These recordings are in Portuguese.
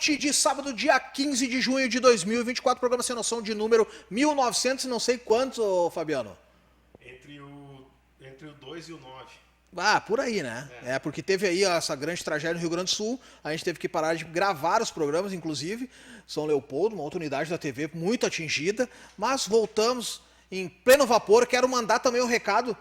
noite de sábado, dia 15 de junho de 2024, programa Sem Noção de número 1900 e não sei quantos, ô Fabiano. Entre o 2 e o 9. Ah, por aí, né? É, porque teve aí essa grande tragédia no Rio Grande do Sul, a gente teve que parar de gravar os programas, inclusive, São Leopoldo, uma outra unidade da TV muito atingida, mas voltamos em pleno vapor. Quero mandar também um recado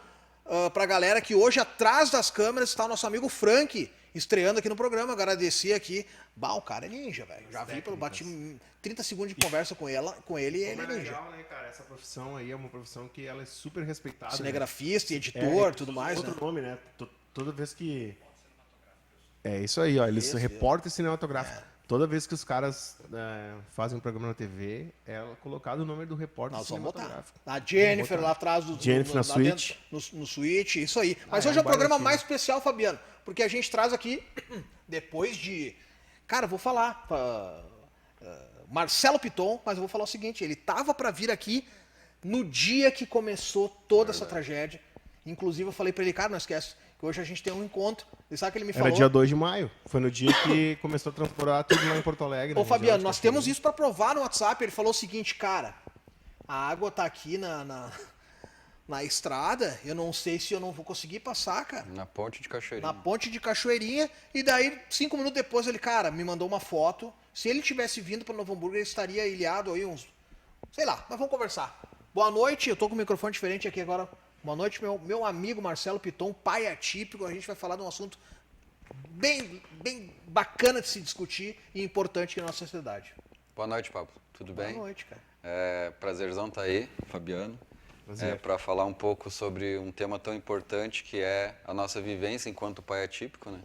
pra galera que hoje atrás das câmeras está o nosso amigo Frank, estreando aqui no programa. Agradecer aqui. Bah, o cara é ninja, velho. Já vi, bati 30 segundos de conversa com ele e ele é ninja. Legal, né, cara? Essa profissão aí é uma profissão que ela é super respeitada. Cinegrafista, editor, tudo mais, outro né? nome, né? Toda vez que... É isso aí, ó. Eles são repórter cinematográfico. Toda vez que os caras fazem um programa na TV, é colocado o nome do repórter Nós vamos botar. cinematográfico. A Jennifer lá atrás do Jennifer na suíte. No suíte, isso aí. Mas hoje é um programa baratinho. mais especial, Fabiano, porque a gente traz aqui, depois de... Cara, vou falar... Marcelo Piton, mas eu vou falar o seguinte, ele tava para vir aqui no dia que começou toda essa tragédia. Inclusive eu falei para ele, cara, não esquece que hoje a gente tem um encontro. E sabe que ele me falou? Era dia 2 de maio. Foi no dia que começou a transportar tudo lá em Porto Alegre. Ô Fabiano, nós temos isso para provar no WhatsApp. Ele falou o seguinte, cara, a água tá aqui na estrada, eu não sei se eu não vou conseguir passar, cara. Na ponte de Cachoeirinha. Na ponte de Cachoeirinha, e daí, 5 minutos depois, ele, cara, me mandou uma foto. Se ele tivesse vindo para Novo Hamburgo, ele estaria ilhado aí uns... Sei lá, mas vamos conversar. Boa noite, eu tô com um microfone diferente aqui agora. Boa noite, meu amigo Marcelo Piton, pai atípico. A gente vai falar de um assunto bem bacana de se discutir e importante aqui na nossa sociedade. Boa noite, Pablo. Tudo bem? Boa noite, cara. Prazerzão tá aí, Fabiano. Prazer. Para falar um pouco sobre um tema tão importante que é a nossa vivência enquanto pai atípico, né?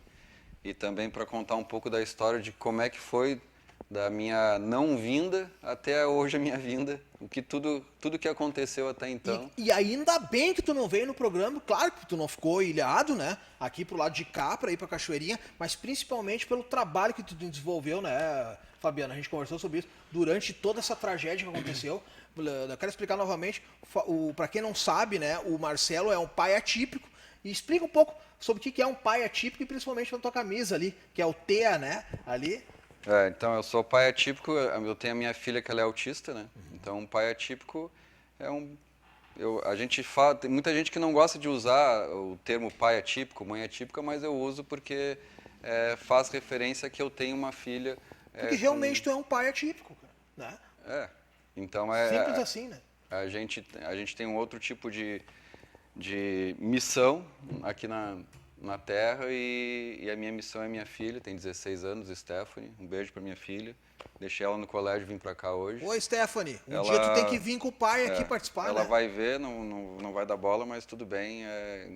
E também para contar um pouco da história de como é que foi da minha não vinda até hoje a minha vinda, tudo que aconteceu até então. E ainda bem que tu não veio no programa, claro que tu não ficou ilhado, né? Aqui pro lado de cá, para ir pra Cachoeirinha, mas principalmente pelo trabalho que tu desenvolveu, né, Fabiana? A gente conversou sobre isso durante toda essa tragédia que aconteceu. Eu quero explicar novamente, para quem não sabe, né, o Marcelo é um pai atípico. E explica um pouco sobre o que é um pai atípico e principalmente na tua camisa ali, que é o TEA, né? Ali. Então, eu sou pai atípico, eu tenho a minha filha que ela é autista, né? Então, um pai atípico é um... a gente fala, tem muita gente que não gosta de usar o termo pai atípico, mãe atípica, mas eu uso porque faz referência que eu tenho uma filha... Porque realmente tu é um pai atípico, né? Então Simples assim, né? A gente tem um outro tipo de missão aqui na Terra e a minha missão é minha filha, tem 16 anos, Stephanie. Um beijo para minha filha. Deixei ela no colégio, vim para cá hoje. Oi, Stephanie. Dia tu tem que vir com o pai aqui participar, ela né? vai ver, não vai dar bola, mas tudo bem. É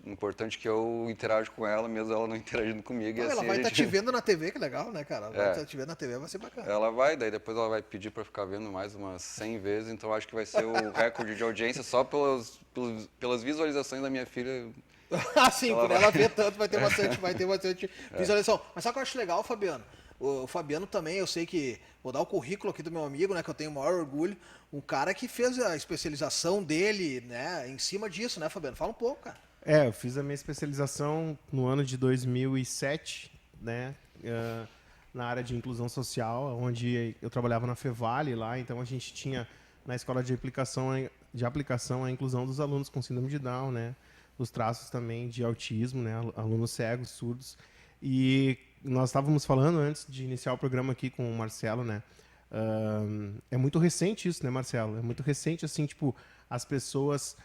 importante que eu interaja com ela, mesmo ela não interagindo comigo. Não, e ela assim vai estar te vendo na TV, que legal, né, cara? Ela vai estar te vendo na TV, vai ser bacana. Ela vai, daí depois ela vai pedir para ficar vendo mais umas 100 vezes, então acho que vai ser o recorde de audiência só pelas visualizações da minha filha. Ah, sim, por ela ver tanto, vai ter bastante visualização. Mas sabe o que eu acho legal, Fabiano? O Fabiano também, eu sei que... Vou dar o currículo aqui do meu amigo, né? Que eu tenho o maior orgulho. Um cara que fez a especialização dele, né? Em cima disso, né, Fabiano? Fala um pouco, cara. Eu fiz a minha especialização no ano de 2007, né? Na área de inclusão social, onde eu trabalhava na Fevale lá. Então, a gente tinha na escola de aplicação a inclusão dos alunos com síndrome de Down, né? Os traços também de autismo, né? Alunos cegos, surdos. E nós estávamos falando antes de iniciar o programa aqui com o Marcelo, né? É muito recente isso, né, Marcelo? É muito recente, assim, tipo, as pessoas...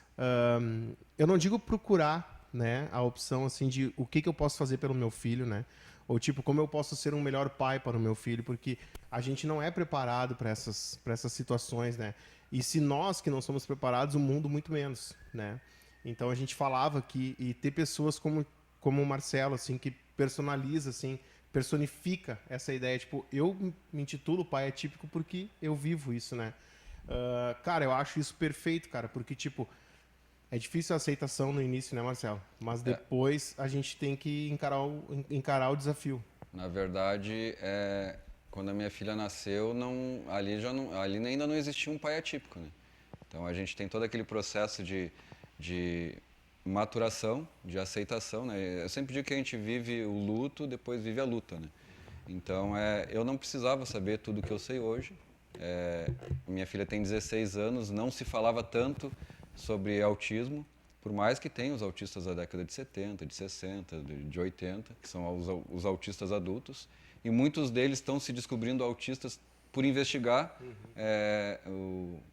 eu não digo procurar, né, a opção, assim, de o que eu posso fazer pelo meu filho, né? Ou, tipo, como eu posso ser um melhor pai para o meu filho, porque a gente não é preparado para essas situações, né? E se nós que não somos preparados, o mundo muito menos, né? Então, a gente falava que e ter pessoas como o Marcelo, assim, que personaliza, assim, personifica essa ideia. Tipo, eu me intitulo pai atípico porque eu vivo isso, né? Cara, eu acho isso perfeito, cara, porque, tipo, é difícil a aceitação no início, né, Marcelo? Mas depois a gente tem que encarar o desafio. Na verdade, quando a minha filha nasceu, ali ainda não existia um pai atípico, né? Então a gente tem todo aquele processo de maturação, de aceitação, né? Eu sempre digo que a gente vive o luto, depois vive a luta, né? Então, eu não precisava saber tudo o que eu sei hoje. Minha filha tem 16 anos, não se falava tanto sobre autismo, por mais que tenha os autistas da década de 70, de 60, de 80, que são os autistas adultos, e muitos deles estão se descobrindo autistas por investigar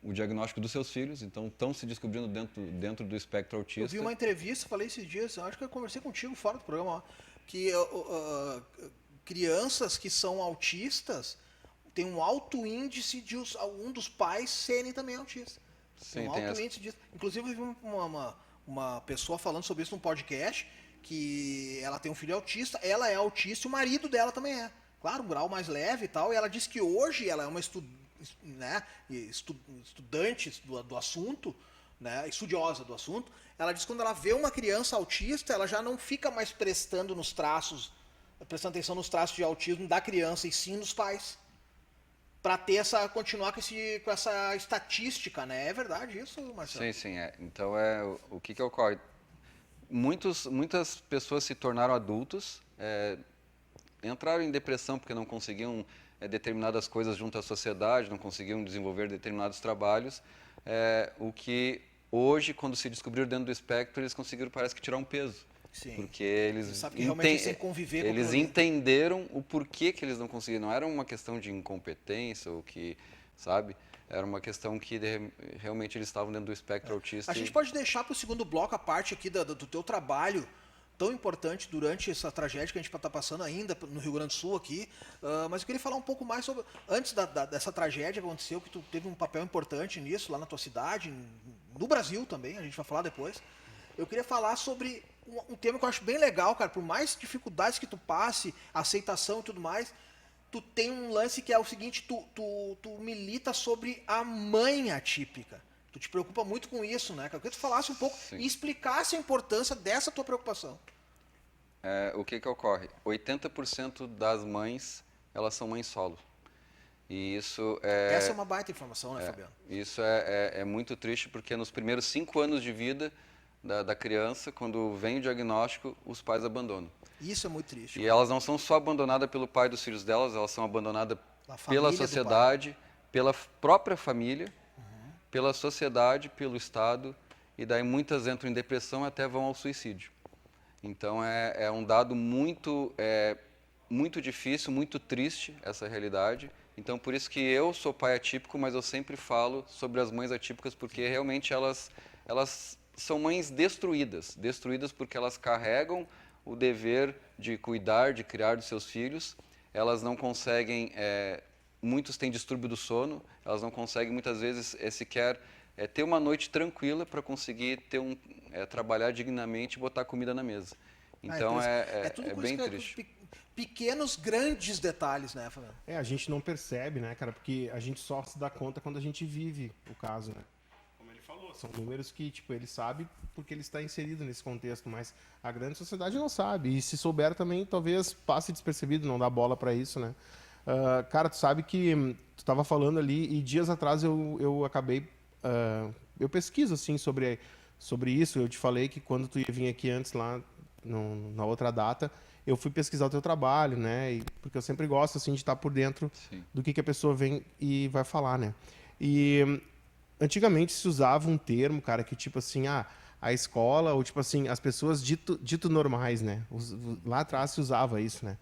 o diagnóstico dos seus filhos, então estão se descobrindo dentro do espectro autista. Eu vi uma entrevista, falei esses dias, acho que eu conversei contigo fora do programa, ó, que crianças que são autistas têm um alto índice de um dos pais serem também autistas. Sim, tem um alto índice disso. Inclusive, eu vi uma pessoa falando sobre isso num podcast, que ela tem um filho autista, ela é autista e o marido dela também é. Claro, um grau mais leve e tal, e ela disse que hoje ela é uma estudante do assunto, né, estudiosa do assunto. Ela diz que quando ela vê uma criança autista, ela já não fica mais prestando atenção nos traços de autismo da criança, e sim nos pais. Para continuar com essa estatística, né? É verdade isso, Marcelo? Sim. Então, o que ocorre? Muitas pessoas se tornaram adultos, entraram em depressão porque não conseguiam determinadas coisas junto à sociedade, não conseguiam desenvolver determinados trabalhos, o que hoje, quando se descobriram dentro do espectro, eles conseguiram, parece que, tirar um peso. Sim. Porque eles, sabe que realmente eles têm que conviver com eles aquilo ali. entenderam o porquê que eles não conseguiram. Não era uma questão de incompetência, ou que, sabe? Era uma questão que realmente eles estavam dentro do espectro autista. A gente pode deixar para o segundo bloco a parte aqui do teu trabalho tão importante durante essa tragédia que a gente está passando ainda no Rio Grande do Sul aqui, mas eu queria falar um pouco mais sobre, antes dessa tragédia que aconteceu, que tu teve um papel importante nisso, lá na tua cidade, no Brasil também, a gente vai falar depois. Eu queria falar sobre um tema que eu acho bem legal, cara, por mais dificuldades que tu passe, aceitação e tudo mais, tu tem um lance que é o seguinte, tu milita sobre a mãe atípica. Tu te preocupa muito com isso, né? Eu queria que tu falasse um pouco e explicasse a importância dessa tua preocupação. O que ocorre? 80% das mães, elas são mães solo. E isso Essa é uma baita informação, né, Fabiano? Isso é muito triste, porque nos primeiros 5 anos de vida da criança, quando vem o diagnóstico, os pais abandonam. Isso é muito triste. E elas não são só abandonadas pelo pai dos filhos delas, elas são abandonadas pela sociedade, pela própria família, pela sociedade, pelo Estado, e daí muitas entram em depressão e até vão ao suicídio. Então é um dado muito difícil, muito triste essa realidade. Então por isso que eu sou pai atípico, mas eu sempre falo sobre as mães atípicas, porque realmente elas são mães destruídas porque elas carregam o dever de cuidar, de criar dos seus filhos. Elas não conseguem, muitos têm distúrbio do sono, elas não conseguem muitas vezes sequer ter uma noite tranquila para conseguir trabalhar dignamente e botar comida na mesa. Então tudo é bem triste. Pequenos, grandes detalhes, né, Fabiano? A gente não percebe, né, cara? Porque a gente só se dá conta quando a gente vive o caso, né? Como ele falou, são números que, tipo, ele sabe porque ele está inserido nesse contexto, mas a grande sociedade não sabe. E se souber também, talvez passe despercebido, não dá bola para isso, né? Cara, tu sabe que tu estava falando ali e dias atrás eu acabei... eu pesquiso, assim, sobre isso. Eu te falei que quando tu ia vir aqui antes, lá na outra data, eu fui pesquisar o teu trabalho, né? Porque eu sempre gosto, assim, de estar por dentro do que a pessoa vem e vai falar, né? E antigamente se usava um termo, cara, que tipo assim, a escola, ou tipo assim, as pessoas dito normais, né? Lá atrás se usava isso, né?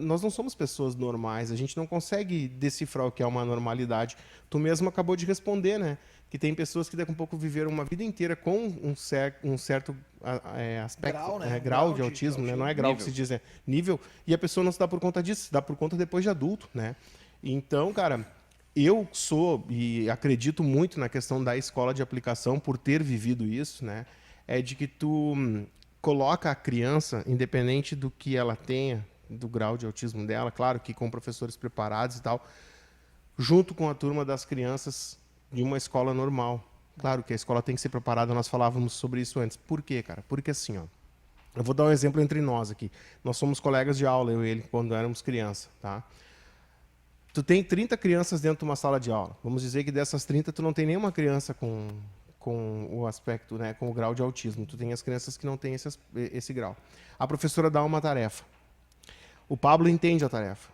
Nós não somos pessoas normais, a gente não consegue decifrar o que é uma normalidade. Tu mesmo acabou de responder, né? Que tem pessoas que daqui a pouco viveram uma vida inteira com um certo aspecto, grau, né? Grau de autismo, né? Não é grau nível. que se diz, é nível, e a pessoa não se dá por conta disso, se dá por conta depois de adulto, né? Então, cara, eu sou e acredito muito na questão da escola de aplicação por ter vivido isso, né? É de que tu coloca a criança, independente do que ela tenha, do grau de autismo dela, claro que com professores preparados e tal, junto com a turma das crianças de uma escola normal. Claro que a escola tem que ser preparada, nós falávamos sobre isso antes. Por quê, cara? Porque assim, ó, eu vou dar um exemplo entre nós aqui. Nós somos colegas de aula, eu e ele, quando éramos criança, tá? Tu tem 30 crianças dentro de uma sala de aula. Vamos dizer que dessas 30, tu não tem nenhuma criança com o aspecto, né, com o grau de autismo. Tu tem as crianças que não têm esse grau. A professora dá uma tarefa. O Pablo entende a tarefa.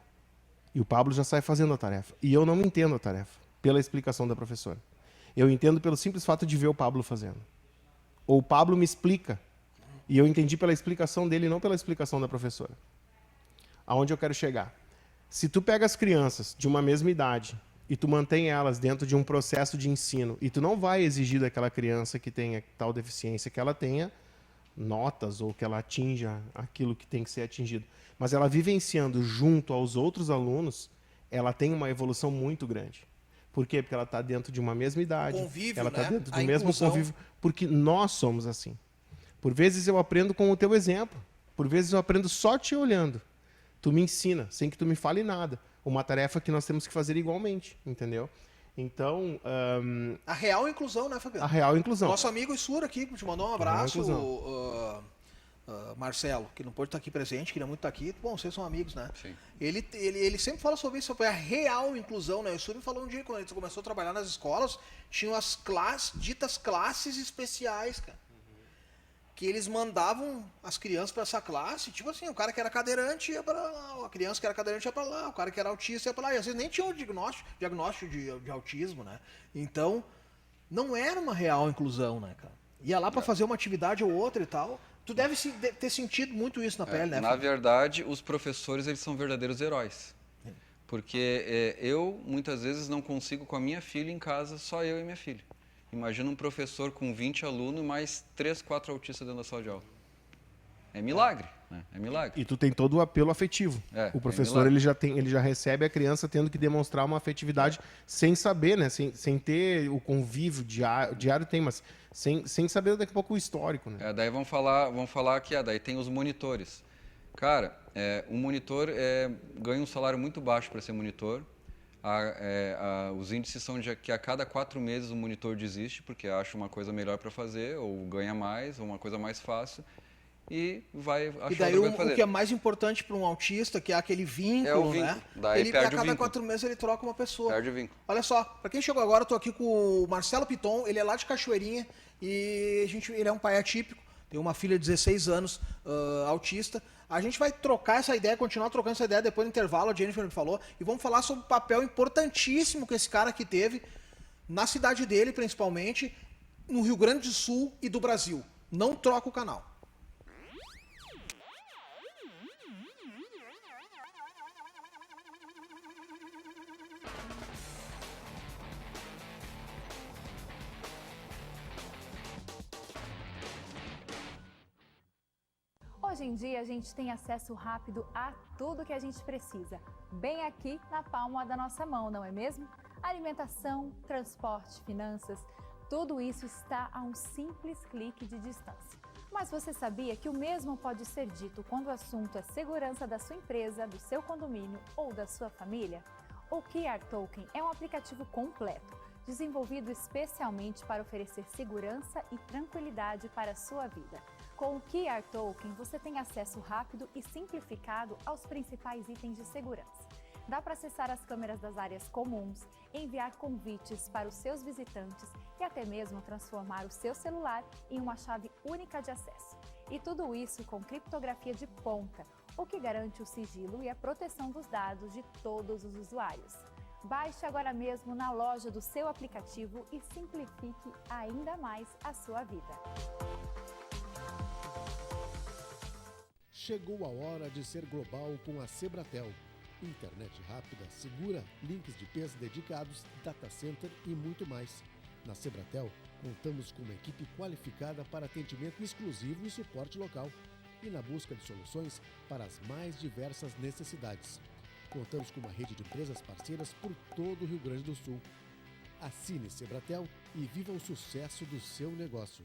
E o Pablo já sai fazendo a tarefa. E eu não entendo a tarefa, pela explicação da professora. Eu entendo pelo simples fato de ver o Pablo fazendo. Ou o Pablo me explica. E eu entendi pela explicação dele, não pela explicação da professora. Aonde eu quero chegar? Se tu pega as crianças de uma mesma idade e tu mantém elas dentro de um processo de ensino e tu não vai exigir daquela criança que tenha tal deficiência que ela tenha notas ou que ela atinja aquilo que tem que ser atingido, mas ela vivenciando junto aos outros alunos, ela tem uma evolução muito grande. Por quê? Porque ela está dentro de uma mesma idade, Convívio, ela está né? dentro do A mesmo inclusão. convívio, porque nós somos assim. Por vezes eu aprendo com o teu exemplo, por vezes eu aprendo só te olhando. Tu me ensina, sem que tu me fale nada. Uma tarefa que nós temos que fazer igualmente, entendeu? Então, A real inclusão, né, Fabiano? a real inclusão. Nosso amigo Isura aqui, te mandou um abraço, Marcelo, que não pode estar aqui presente, queria muito estar aqui. Bom, vocês são amigos, né? Sim. Ele sempre fala sobre isso, sobre a real inclusão, né? O Isura me falou um dia, quando ele começou a trabalhar nas escolas, tinham as ditas classes especiais, cara. Que eles mandavam as crianças para essa classe, tipo assim, o cara que era cadeirante ia para lá, a criança que era cadeirante ia para lá, o cara que era autista ia para lá, e às vezes nem tinha o diagnóstico de autismo, né? Então, não era uma real inclusão, né, cara? Ia lá para fazer uma atividade ou outra e tal. Tu deve ter sentido muito isso na pele, né? Na verdade, os professores eles são verdadeiros heróis. Porque eu, muitas vezes, não consigo com a minha filha em casa, só eu e minha filha. Imagina um professor com 20 alunos, mais 3, 4 autistas dentro da sala de aula. É milagre, né? É milagre. E tu tem todo o apelo afetivo. O professor ele já recebe a criança tendo que demonstrar uma afetividade sem saber, né? Sem ter o convívio diário tem, mas sem saber daqui a pouco o histórico, né? Daí vamos falar que daí tem os monitores. Cara, um monitor ganha um salário muito baixo para ser monitor. Os índices são de que a cada 4 meses o monitor desiste porque acha uma coisa melhor para fazer, ou ganha mais, ou uma coisa mais fácil, e vai achar E daí outra coisa pra fazer. o que é mais importante para um autista, que é aquele vínculo, vínculo. né? Daí Ele, perde a o cada vínculo. 4 meses ele troca uma pessoa. Perde o vínculo. Olha só, para quem chegou agora, eu tô aqui com o Marcelo Piton, ele é lá de Cachoeirinha e ele é um pai atípico, tem uma filha de 16 anos, autista. A gente vai trocar essa ideia, continuar trocando essa ideia depois do intervalo, a Jennifer me falou, e vamos falar sobre o papel importantíssimo que esse cara aqui teve na cidade dele, principalmente, no Rio Grande do Sul e do Brasil. Não troca o canal. Hoje em dia a gente tem acesso rápido a tudo que a gente precisa, bem aqui na palma da nossa mão, não é mesmo? Alimentação, transporte, finanças, tudo isso está a um simples clique de distância. Mas você sabia que o mesmo pode ser dito quando o assunto é segurança da sua empresa, do seu condomínio ou da sua família? O QR Token é um aplicativo completo, desenvolvido especialmente para oferecer segurança e tranquilidade para a sua vida. Com o QR Token, você tem acesso rápido e simplificado aos principais itens de segurança. Dá para acessar as câmeras das áreas comuns, enviar convites para os seus visitantes e até mesmo transformar o seu celular em uma chave única de acesso. E tudo isso com criptografia de ponta, o que garante o sigilo e a proteção dos dados de todos os usuários. Baixe agora mesmo na loja do seu aplicativo e simplifique ainda mais a sua vida. Chegou a hora de ser global com a Sebratel. Internet rápida, segura, links de peso dedicados, data center e muito mais. Na Sebratel, contamos com uma equipe qualificada para atendimento exclusivo e suporte local e na busca de soluções para as mais diversas necessidades. Contamos com uma rede de empresas parceiras por todo o Rio Grande do Sul. Assine Sebratel e viva o sucesso do seu negócio.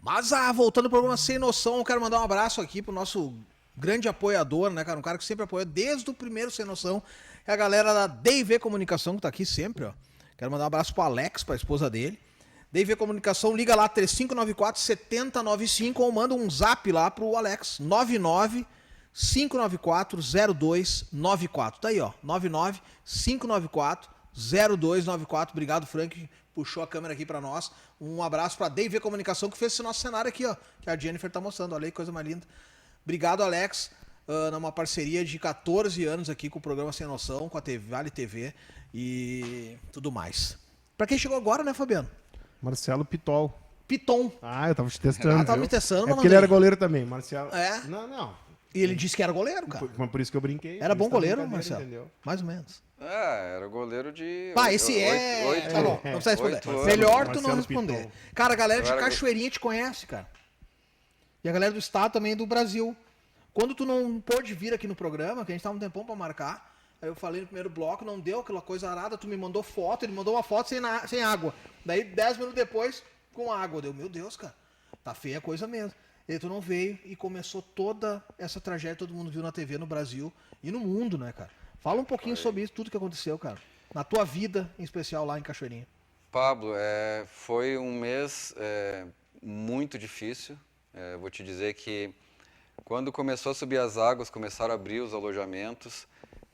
Mas, voltando ao programa Sem Noção, eu quero mandar um abraço aqui pro nosso grande apoiador, né, cara? Um cara que sempre apoia desde o primeiro Sem Noção. É a galera da D&V Comunicação, que tá aqui sempre, ó. Quero mandar um abraço pro Alex, pra esposa dele. D&V Comunicação, liga lá, 3594-7095, ou manda um zap lá pro Alex, 594-0294. Tá aí, ó. 99-594-0294. Obrigado, Frank. Puxou a câmera aqui pra nós. Um abraço pra DV Comunicação, que fez esse nosso cenário aqui, ó. Que a Jennifer tá mostrando. Olha aí, coisa mais linda. Obrigado, Alex. Numa parceria de 14 anos aqui com o programa Sem Noção, com a TV, Vale TV e tudo mais. Pra quem chegou agora, né, Fabiano? Marcelo Pitol. Piton. Ah, eu tava te testando. Tava viu? me testando, É mas porque ele era goleiro também, Marcelo. É? Não. E ele disse que era goleiro, cara. Mas por isso que eu brinquei. Era bom Por isso da goleiro, brincadeira, Marcelo? entendeu? Mais ou menos. Era goleiro de... Esse é... oito- Tá bom, não precisa responder. 8 anos. Melhor tu não Marcelo responder. Piton. Cara, a galera de Eu era Cachoeirinha te conhece, cara. E a galera do estado também, do Brasil. Quando tu não pôde vir aqui no programa, que a gente tava um tempão pra marcar, aí eu falei no primeiro bloco, não deu aquela coisa arada, tu me mandou foto, ele mandou uma foto sem água. Daí, 10 minutos depois, com água. Deu, meu Deus, cara, tá feia a coisa mesmo. E tu não veio e começou toda essa tragédia, todo mundo viu na TV no Brasil e no mundo, né, cara? Fala um pouquinho sobre isso, tudo que aconteceu, cara. Na tua vida, em especial lá em Cachoeirinha. Pablo, foi um mês muito difícil. Vou te dizer que quando começou a subir as águas, começaram a abrir os alojamentos,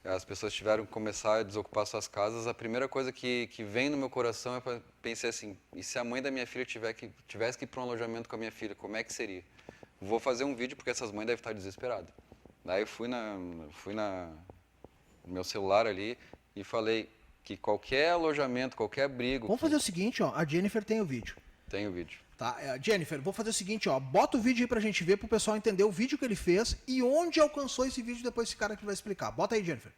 as pessoas tiveram que começar a desocupar suas casas, a primeira coisa que vem no meu coração é para pensar assim, e se a mãe da minha filha tivesse que ir para um alojamento com a minha filha, como é que seria? Vou fazer um vídeo porque essas mães devem estar desesperadas. Daí eu fui no meu celular ali e falei que qualquer alojamento, qualquer abrigo... Vamos fazer o seguinte, ó, a Jennifer tem o vídeo. Tem o vídeo. Tá, Jennifer, vou fazer o seguinte, ó, bota o vídeo aí pra gente ver, pro pessoal entender o vídeo que ele fez e onde alcançou esse vídeo depois esse cara que vai explicar. Bota aí, Jennifer.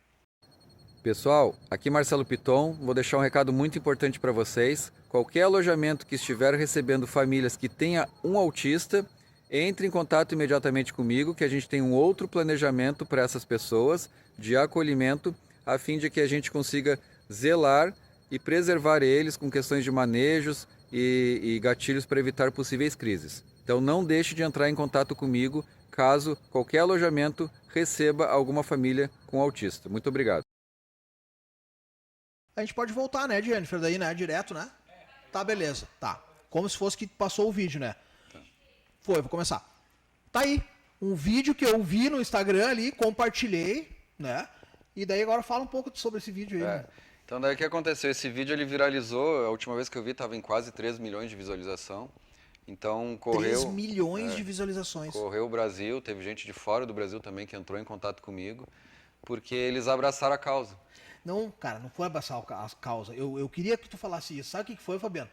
Pessoal, aqui Marcelo Piton, vou deixar um recado muito importante para vocês. Qualquer alojamento que estiver recebendo famílias que tenha um autista, entre em contato imediatamente comigo, que a gente tem um outro planejamento para essas pessoas de acolhimento, a fim de que a gente consiga zelar e preservar eles com questões de manejos e gatilhos para evitar possíveis crises. Então não deixe de entrar em contato comigo caso qualquer alojamento receba alguma família com autista. Muito obrigado. A gente pode voltar, né, Jennifer, daí, né, direto, né? Tá, beleza, tá. Como se fosse que passou o vídeo, né? Vou começar. Tá aí, um vídeo que eu vi no Instagram ali, compartilhei, né? E daí agora fala um pouco sobre esse vídeo aí, né? Então daí o que aconteceu? Esse vídeo ele viralizou, a última vez que eu vi estava em quase 3 milhões de visualização. Então correu... 3 milhões de visualizações. Correu o Brasil, teve gente de fora do Brasil também que entrou em contato comigo, porque eles abraçaram a causa. Não, cara, não foi abraçar a causa. Eu queria que tu falasse isso. Sabe o que foi, Fabiano?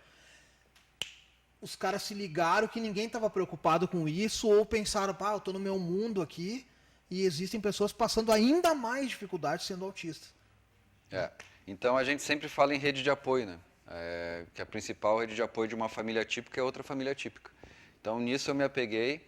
Os caras se ligaram que ninguém estava preocupado com isso ou pensaram, pá, eu tô no meu mundo aqui e existem pessoas passando ainda mais dificuldade sendo autistas. Então a gente sempre fala em rede de apoio, né? Que a principal rede de apoio de uma família típica é outra família típica. Então nisso eu me apeguei,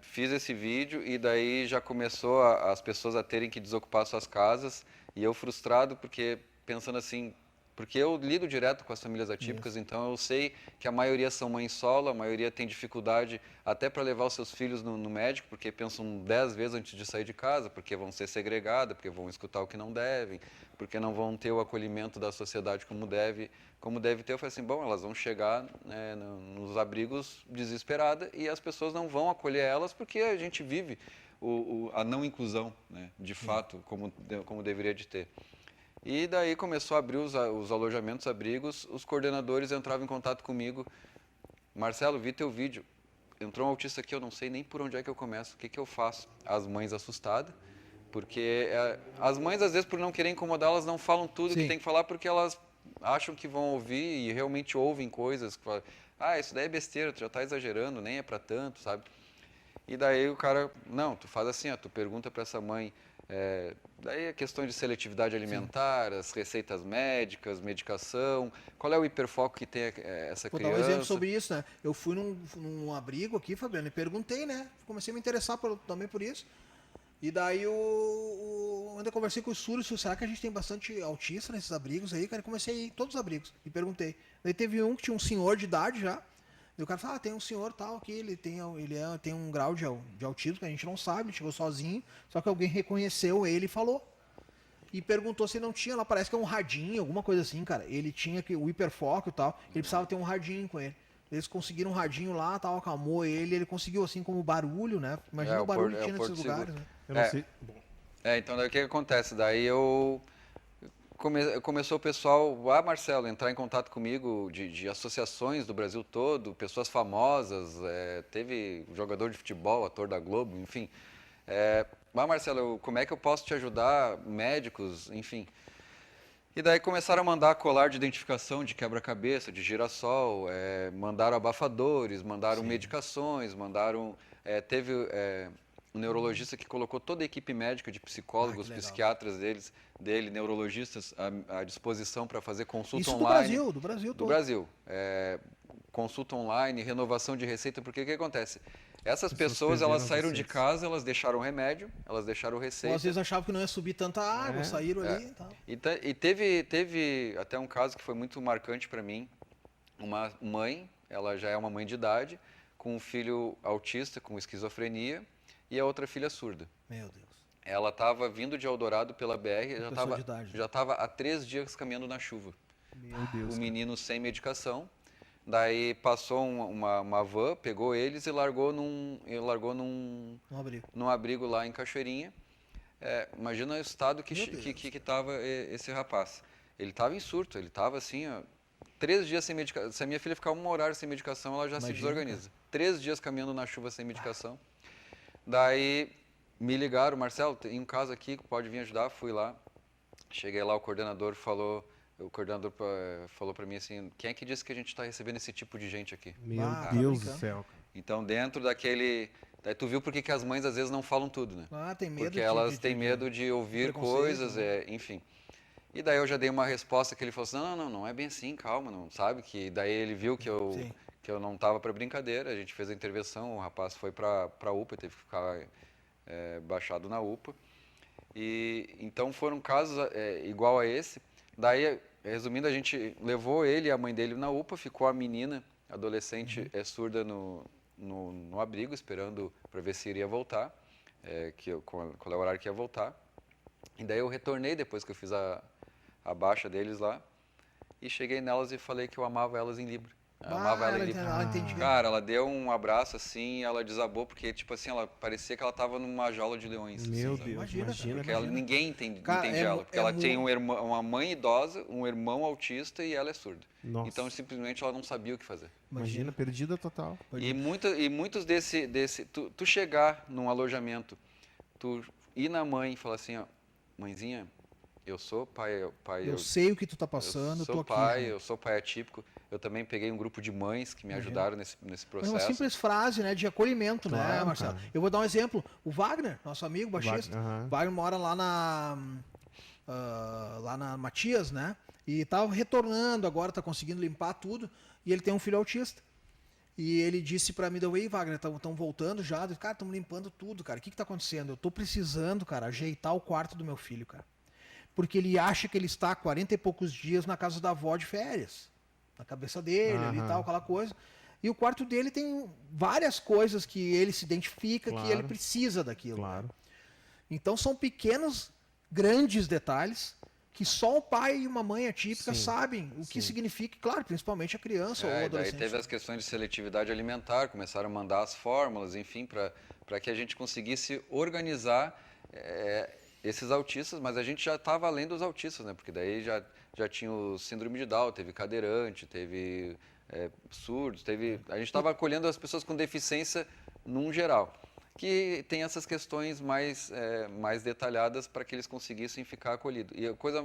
fiz esse vídeo e daí já começou as pessoas a terem que desocupar suas casas e eu frustrado porque pensando assim, porque eu lido direto com as famílias atípicas, então eu sei que a maioria são mães solo, a maioria tem dificuldade até para levar os seus filhos no médico, porque pensam 10 vezes antes de sair de casa, porque vão ser segregadas, porque vão escutar o que não devem, porque não vão ter o acolhimento da sociedade como deve ter. Eu falei assim, bom, elas vão chegar, né, nos abrigos desesperadas e as pessoas não vão acolher elas porque a gente vive a não inclusão, né, de fato, como deveria de ter. E daí começou a abrir os alojamentos, abrigos, os coordenadores entravam em contato comigo. Marcelo, vi teu vídeo, entrou um autista aqui, eu não sei nem por onde é que eu começo, o que que eu faço? As mães assustadas, porque as mães às vezes por não querer incomodar, elas não falam tudo que tem que falar porque elas acham que vão ouvir e realmente ouvem coisas que falam, isso daí é besteira, tu já está exagerando, nem é para tanto, sabe? E daí o cara, não, tu faz assim, tu pergunta para essa mãe, daí a questão de seletividade alimentar, as receitas médicas, medicação, qual é o hiperfoco que tem essa criança? Vou dar um exemplo sobre isso, né? Eu fui num abrigo aqui, Fabiano, e perguntei, né? Comecei a me interessar também por isso. E daí eu conversei com o Súrio, será que a gente tem bastante autista nesses abrigos aí? Cara, eu comecei a ir em todos os abrigos e perguntei. Daí teve um que tinha um senhor de idade já. E o cara falou, tem um senhor tal aqui, ele tem um grau de autismo que a gente não sabe, ele chegou sozinho, só que alguém reconheceu ele e falou. E perguntou se não tinha, lá parece que é um radinho, alguma coisa assim, cara. Ele tinha o hiperfoco e tal, ele precisava ter um radinho com ele. Eles conseguiram um radinho lá, tal, acalmou ele conseguiu assim como barulho, né? Imagina o barulho que tinha nesses lugares, né? Eu não sei. Bom, Então daí o que acontece? Daí começou o pessoal, Marcelo, entrar em contato comigo de associações do Brasil todo, pessoas famosas, teve jogador de futebol, ator da Globo, enfim. Marcelo, como é que eu posso te ajudar? Médicos, enfim. E daí começaram a mandar colar de identificação de quebra-cabeça, de girassol, mandaram abafadores, mandaram medicações, mandaram... teve um neurologista que colocou toda a equipe médica de psicólogos, psiquiatras dele, neurologistas à disposição para fazer consulta Isso online. do Brasil todo. Do Brasil. Consulta online, renovação de receita, porque o que acontece? Essas pessoas, elas saíram de casa, elas deixaram remédio, elas deixaram receita. Ou às vezes achavam que não ia subir tanta água, saíram ali e tal. E teve até um caso que foi muito marcante para mim. Uma mãe, ela já é uma mãe de idade, com um filho autista, com esquizofrenia, e a outra filha surda. Meu Deus. Ela estava vindo de Eldorado pela BR, já estava há 3 dias caminhando na chuva. meu Deus. O menino sem medicação. Daí passou uma van, pegou eles e largou num abrigo lá em Cachoeirinha. Imagina o estado que estava esse rapaz. Ele estava em surto, ele estava assim, 3 dias sem medicação. Se a minha filha ficar 1 hora sem medicação, ela já se desorganiza. 3 dias caminhando na chuva sem medicação. Daí me ligaram, Marcelo, tem um caso aqui que pode vir ajudar. Fui lá, cheguei lá, o coordenador falou para mim assim, quem é que disse que a gente está recebendo esse tipo de gente aqui? Meu Deus do céu. Então, dentro daquele... Daí tu viu por que as mães às vezes não falam tudo, né? Tem medo. Porque elas têm medo de ouvir coisas, enfim. E daí eu já dei uma resposta que ele falou assim, não é bem assim, calma, não sabe? Que daí ele viu que eu não estava para brincadeira, a gente fez a intervenção, o rapaz foi para a UPA, teve que ficar baixado na UPA. E então foram casos igual a esse. Daí, resumindo, a gente levou ele e a mãe dele na UPA, ficou a menina, adolescente, surda no abrigo, esperando para ver se iria voltar, qual é o horário que ia voltar. E daí eu retornei depois que eu fiz a baixa deles lá, e cheguei nelas e falei que eu amava elas em Libra. Amava ela em Libra. Ela entendia. Cara, ela deu um abraço assim, ela desabou, porque tipo assim, ela parecia que ela estava numa jaula de leões. Meu assim, Deus, Imagina. porque ninguém entende Cara, ela, porque ela tem uma mãe idosa, um irmão autista e ela é surda. Nossa. Então simplesmente ela não sabia o que fazer. Imagina, perdida total. E muitos tu chegar num alojamento, tu ir na mãe e falar assim, ó, mãezinha, eu sou pai, Eu sei o que tu tá passando, eu tô aqui. Eu sou pai atípico. Eu também peguei um grupo de mães que me ajudaram nesse É processo. uma simples frase, né, de acolhimento, né, Claro, Marcelo? cara. Eu vou dar um exemplo. O Wagner, nosso amigo baixista, Wagner mora lá na Matias, né? E tá retornando agora, tá conseguindo limpar tudo. E ele tem um filho autista. E ele disse pra mim, ei, Wagner, estão voltando já. Eu disse, cara, estamos limpando tudo, cara. O que tá acontecendo? Eu tô precisando, cara, ajeitar o quarto do meu filho, cara. Porque ele acha que ele está há 40 e poucos dias na casa da avó de férias. Na cabeça dele, ali e tal, aquela coisa. E o quarto dele tem várias coisas que ele se identifica, que ele precisa daquilo. Claro. Então são pequenos, grandes detalhes que só o pai e uma mãe atípica sabem o que significa, claro, principalmente a criança ou o Daí adolescente. teve as questões de seletividade alimentar, começaram a mandar as fórmulas, enfim, para que a gente conseguisse organizar esses autistas, mas a gente já estava além dos autistas, né? Porque daí já tinha o síndrome de Down, teve cadeirante, teve surdos, a gente estava acolhendo as pessoas com deficiência num geral, que tem essas questões mais detalhadas para que eles conseguissem ficar acolhidos. E a coisa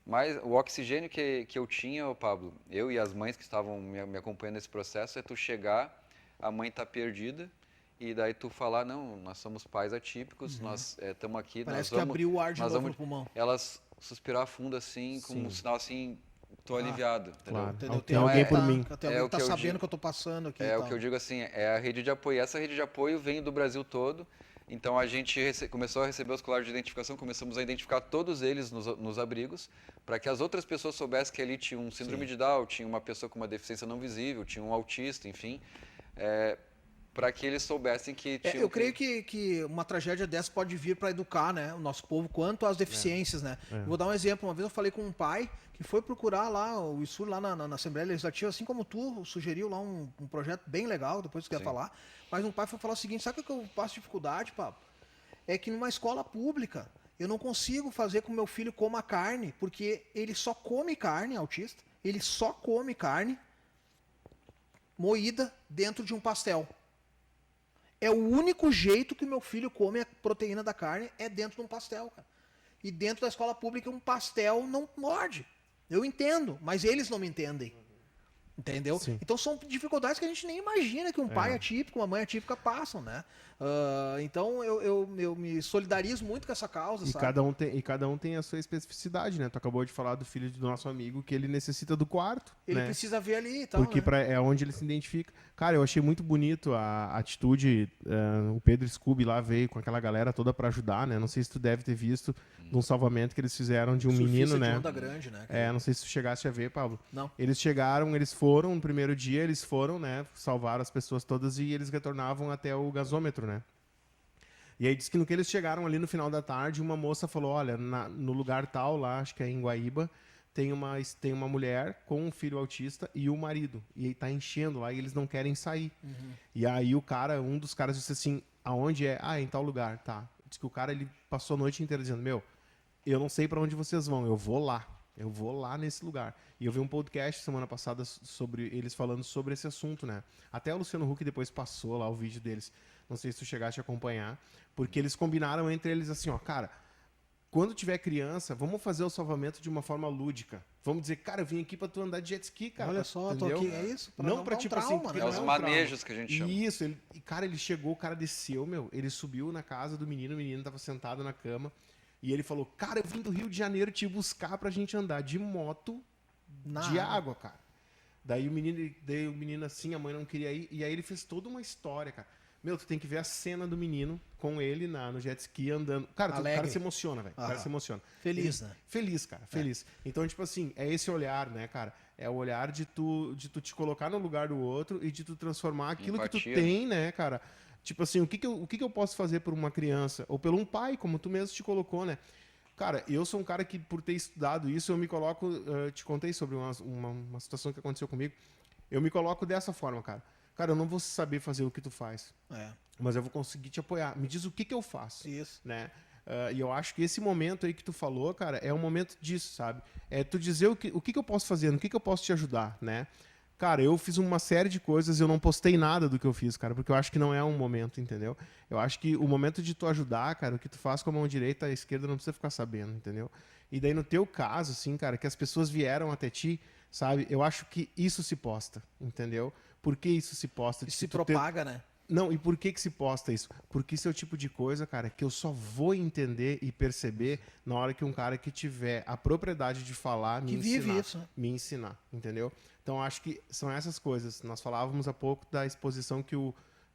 mais o oxigênio que eu tinha, Pablo, eu e as mães que estavam me acompanhando nesse processo, tu chegar, a mãe tá perdida, e daí tu falar, não, nós somos pais atípicos, nós estamos aqui, Parece que abriu o ar de novo no pulmão. Elas suspirar fundo assim, como um sinal assim, tô aliviado, entendeu? Claro. Entendeu? Tem alguém por mim. Tem alguém que tá sabendo que eu tô passando aqui. O que eu digo assim, é a rede de apoio. Essa rede de apoio vem do Brasil todo. Então a gente começou a receber os colares de identificação, começamos a identificar todos eles nos abrigos, para que as outras pessoas soubessem que ali tinha um síndrome de Down, tinha uma pessoa com uma deficiência não visível, tinha um autista, enfim. para que eles soubessem que tinham Eu creio que uma tragédia dessa pode vir para educar, né, o nosso povo quanto às deficiências, né? Vou dar um exemplo. Uma vez eu falei com um pai que foi procurar lá o ISUR lá na Assembleia Legislativa, assim como tu sugeriu lá um projeto bem legal, depois tu quer falar. Mas um pai foi falar o seguinte: sabe o que eu passo dificuldade, Pablo? É que numa escola pública eu não consigo fazer com que meu filho coma carne, porque ele só come carne, autista, ele só come carne moída dentro de um pastel. É o único jeito que o meu filho come a proteína da carne é dentro de um pastel, cara. E dentro da escola pública um pastel não morde. Eu entendo, mas eles não me entendem. Entendeu? Sim. Então são dificuldades que a gente nem imagina que um pai atípico, uma mãe atípica passam, né? Então eu me solidarizo muito com essa causa, E sabe? cada um tem a sua especificidade, né? Tu acabou de falar do filho do nosso amigo que ele necessita do quarto, Ele né? precisa ver ali e tal, Porque né? é onde ele se identifica. Cara, eu achei muito bonito a atitude. O Pedro Scooby lá veio com aquela galera toda pra ajudar, né? Não sei se tu deve ter visto de um salvamento que eles fizeram de um Surfista menino, de né? onda grande, né? Não sei se tu chegasse a ver, Pablo. Não. Eles chegaram, eles foram, no primeiro dia, eles foram, né? Salvaram as pessoas todas e eles retornavam até o gasômetro, né? E aí diz que no que eles chegaram ali no final da tarde, uma moça falou, olha, no lugar tal, lá, acho que é em Guaíba, tem uma mulher com um filho autista e o marido. E aí tá enchendo lá e eles não querem sair. E aí um dos caras disse assim, aonde é? Ah, é em tal lugar, tá. Diz que o cara, ele passou a noite inteira dizendo, meu, eu não sei para onde vocês vão, eu vou lá nesse lugar. E eu vi um podcast semana passada sobre eles falando sobre esse assunto, né? Até o Luciano Huck depois passou lá o vídeo deles. Não sei se tu chegaste a acompanhar, porque eles combinaram entre eles assim, ó, cara, quando tiver criança, vamos fazer o salvamento de uma forma lúdica. Vamos dizer, cara, eu vim aqui pra tu andar de jet ski, cara. Olha só, tô entendeu? aqui, é isso? Pra Não não pra dar um tipo trauma, assim, porque né? É não os um manejos trauma. que a gente chama. Isso, cara, ele chegou, o cara desceu, meu, ele subiu na casa do menino, o menino tava sentado na cama, e ele falou, cara, eu vim do Rio de Janeiro te buscar pra gente andar de moto de água, cara. Daí o menino assim, a mãe não queria ir, e aí ele fez toda uma história, cara. Meu, tu tem que ver a cena do menino com ele no jet ski andando. Cara, o cara se emociona, velho. O cara se emociona. Feliz, né? Feliz, cara. Feliz. Então, tipo assim, é esse olhar, né, cara? É o olhar de tu te colocar no lugar do outro e de tu transformar aquilo que tu Empatia. tem, né, cara? Tipo assim, o que eu posso fazer por uma criança? Ou por um pai, como tu mesmo te colocou, né? Cara, eu sou um cara que, por ter estudado isso, eu me coloco... te contei sobre uma situação que aconteceu comigo. Eu me coloco dessa forma, cara. Cara, eu não vou saber fazer o que tu faz, mas eu vou conseguir te apoiar. Me diz o que eu faço. Isso. Né? E eu acho que esse momento aí que tu falou, cara, é um momento disso, sabe? É tu dizer o que eu posso fazer, no que eu posso te ajudar, né? Cara, eu fiz uma série de coisas, eu não postei nada do que eu fiz, cara, porque eu acho que não é um momento, entendeu? Eu acho que o momento de tu ajudar, cara, o que tu faz com a mão direita, a esquerda não precisa ficar sabendo, entendeu? E daí no teu caso, assim, cara, que as pessoas vieram até ti, sabe? Eu acho que isso se posta, entendeu? Por que isso se posta? E se propaga, né? Não, e por que se posta isso? Porque isso é o tipo de coisa, cara, que eu só vou entender e perceber na hora que um cara que tiver a propriedade de falar me ensinar. vive isso, né? Me ensinar, entendeu? Então, acho que são essas coisas. Nós falávamos há pouco da exposição que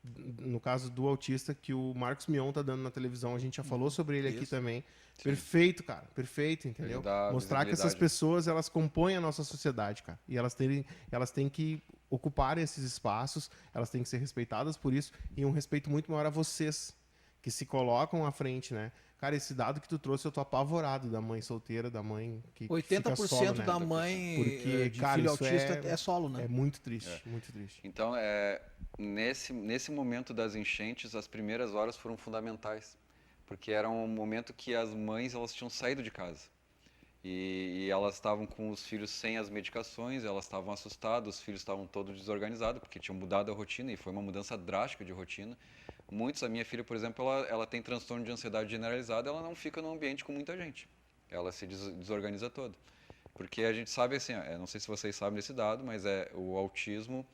no caso do autista, que o Marcos Mion tá dando na televisão. A gente já falou sobre ele aqui também. Sim. Perfeito, cara. Perfeito, entendeu? Mostrar que essas pessoas, elas compõem a nossa sociedade, cara. E elas têm que ocupar esses espaços, elas têm que ser respeitadas por isso, e um respeito muito maior a vocês, que se colocam à frente, né? Cara, esse dado que tu trouxe, eu tô apavorado da mãe solteira, da mãe que 80% fica solo, né? da mãe porque, de cara, filho isso autista é solo, né? É muito triste, muito triste. Então, nesse momento das enchentes, as primeiras horas foram fundamentais, porque era um momento que as mães elas tinham saído de casa. E elas estavam com os filhos sem as medicações, elas estavam assustadas, os filhos estavam todos desorganizados, porque tinham mudado a rotina, e foi uma mudança drástica de rotina. A minha filha, por exemplo, ela tem transtorno de ansiedade generalizada, ela não fica num ambiente com muita gente, ela se desorganiza toda. Porque a gente sabe, assim, não sei se vocês sabem desse dado, mas o autismo,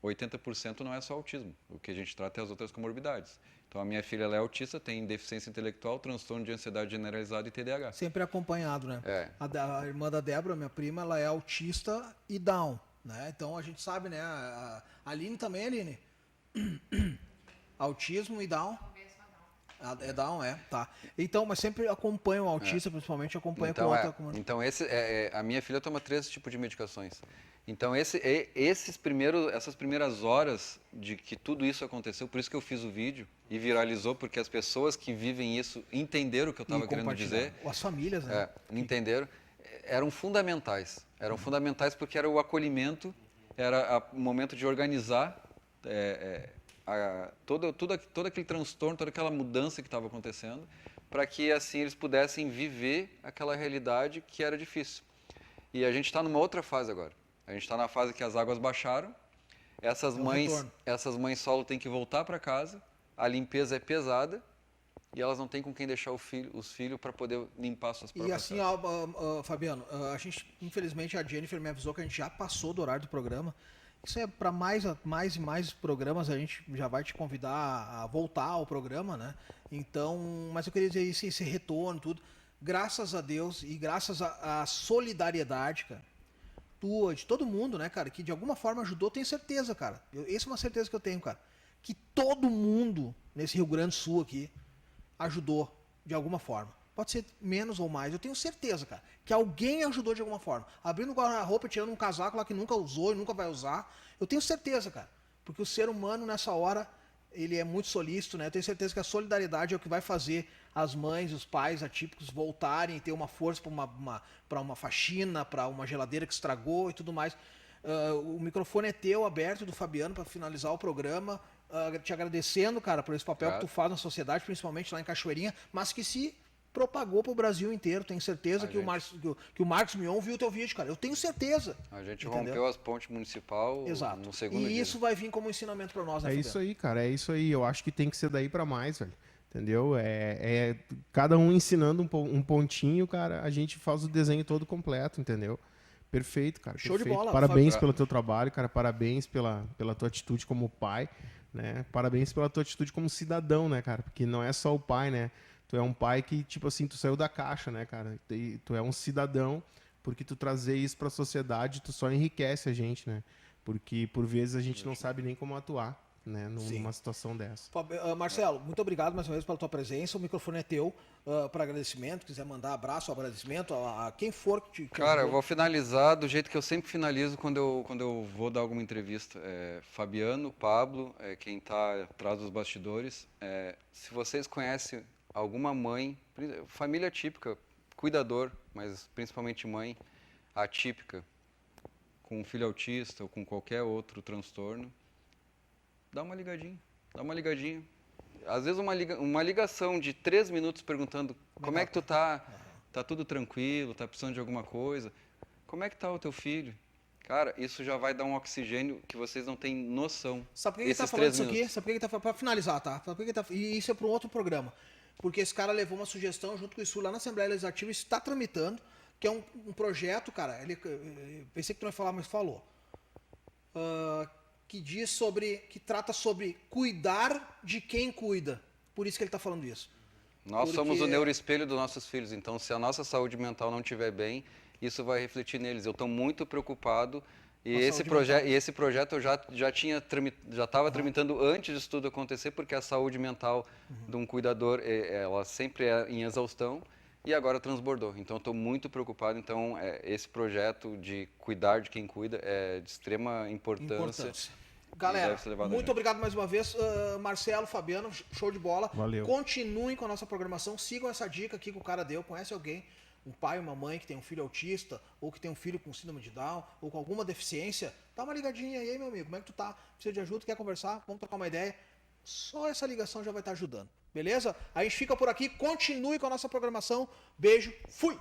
80% não é só autismo, o que a gente trata é as outras comorbidades. Então, a minha filha ela é autista, tem deficiência intelectual, transtorno de ansiedade generalizada e TDAH. Sempre acompanhado, né? A irmã da Débora, minha prima, ela é autista e Down, né? Então, a gente sabe, né? A Aline também, Aline? Autismo e Down? É Down, tá. Então, mas sempre acompanha o autista, principalmente acompanha então, com outra... Então, a minha filha toma 3 tipos de medicações. Então, essas primeiras horas de que tudo isso aconteceu, por isso que eu fiz o vídeo e viralizou, porque as pessoas que vivem isso entenderam o que eu estava querendo dizer. As famílias, né? Entenderam. Eram fundamentais. Eram fundamentais porque era o acolhimento, era o momento de organizar todo aquele transtorno, toda aquela mudança que estava acontecendo, para que assim eles pudessem viver aquela realidade que era difícil. E a gente está numa outra fase agora. A gente está na fase que as águas baixaram, essas mães solo têm que voltar para casa, a limpeza é pesada e elas não têm com quem deixar os filhos para poder limpar suas próprias casas. E assim, Fabiano, a gente, infelizmente, a Jennifer me avisou que a gente já passou do horário do programa. Isso é para mais e mais programas, a gente já vai te convidar a voltar ao programa, né? Então, mas eu queria dizer isso, esse retorno, tudo. Graças a Deus e graças à solidariedade, cara, tua, de todo mundo, né, cara, que de alguma forma ajudou, tenho certeza, cara. Essa é uma certeza que eu tenho, cara. Que todo mundo nesse Rio Grande do Sul aqui ajudou de alguma forma. Pode ser menos ou mais, eu tenho certeza, cara, que alguém ajudou de alguma forma. Abrindo um guarda-roupa, tirando um casaco lá que nunca usou e nunca vai usar. Eu tenho certeza, cara. Porque o ser humano, nessa hora, ele é muito solícito, né? Eu tenho certeza que a solidariedade é o que vai fazer as mães, os pais atípicos voltarem e ter uma força para uma faxina, para uma geladeira que estragou e tudo mais. O microfone é teu, aberto, do Fabiano, para finalizar o programa. Te agradecendo, cara, por esse papel que tu faz na sociedade, principalmente lá em Cachoeirinha, mas que se propagou para o Brasil inteiro. Tenho certeza que o Marcos Mion viu o teu vídeo, cara. Eu tenho certeza. A gente rompeu as pontes municipal no segundo dia. E isso vai vir como ensinamento para nós, né, Fabiano? Isso aí, cara. É isso aí. Eu acho que tem que ser daí para mais, velho. Entendeu? Cada um ensinando um pontinho, cara, a gente faz o desenho todo completo, entendeu? Perfeito, cara. Show perfeito. de bola. Parabéns pelo teu trabalho, cara. Parabéns pela tua atitude como pai, né? Parabéns pela tua atitude como cidadão, né, cara? Porque não é só o pai, né? Tu é um pai que, tipo assim, tu saiu da caixa, né, cara? Tu é um cidadão, porque tu trazer isso pra sociedade, tu só enriquece a gente, né? Porque, por vezes, a gente não sabe nem como atuar, né, numa situação dessa. Marcelo, muito obrigado mais uma vez pela tua presença. O microfone é teu para agradecimento. Quiser mandar abraço, agradecimento a quem for que te... Cara, eu vou finalizar do jeito que eu sempre finalizo quando eu vou dar alguma entrevista. Fabiano, Pablo, quem está atrás dos bastidores. Se vocês conhecem alguma mãe, família típica, cuidador, mas principalmente mãe atípica, com um filho autista ou com qualquer outro transtorno, dá uma ligadinha. Às vezes uma ligação de 3 minutos perguntando como é que tu tá tudo tranquilo, tá precisando de alguma coisa, como é que tá o teu filho? Cara, isso já vai dar um oxigênio que vocês não têm noção. Sabe por que ele tá falando isso aqui? Sabe por que ele tá falando? Para finalizar, tá? E isso é para um outro programa. Porque esse cara levou uma sugestão junto com isso lá na Assembleia Legislativa e está tramitando, que é um projeto, cara, pensei que tu não ia falar, mas falou, que trata sobre cuidar de quem cuida. Por isso que ele está falando isso. Nós somos o neuroespelho dos nossos filhos, então se a nossa saúde mental não estiver bem, isso vai refletir neles. Eu estou muito preocupado e esse projeto eu já estava tramitando antes disso tudo acontecer, porque a saúde mental de um cuidador, ela sempre é em exaustão e agora transbordou. Então eu estou muito preocupado. Então esse projeto de cuidar de quem cuida é de extrema importância. Galera, muito obrigado mais uma vez. Marcelo, Fabiano, show de bola. Valeu. Continuem com a nossa programação, sigam essa dica aqui que o cara deu. Conhece alguém, um pai, uma mãe que tem um filho autista, ou que tem um filho com síndrome de Down, ou com alguma deficiência, dá uma ligadinha aí, meu amigo. Como é que tu tá? Precisa de ajuda? Quer conversar? Vamos trocar uma ideia? Só essa ligação já vai estar ajudando. Beleza? A gente fica por aqui. Continue com a nossa programação. Beijo. Fui!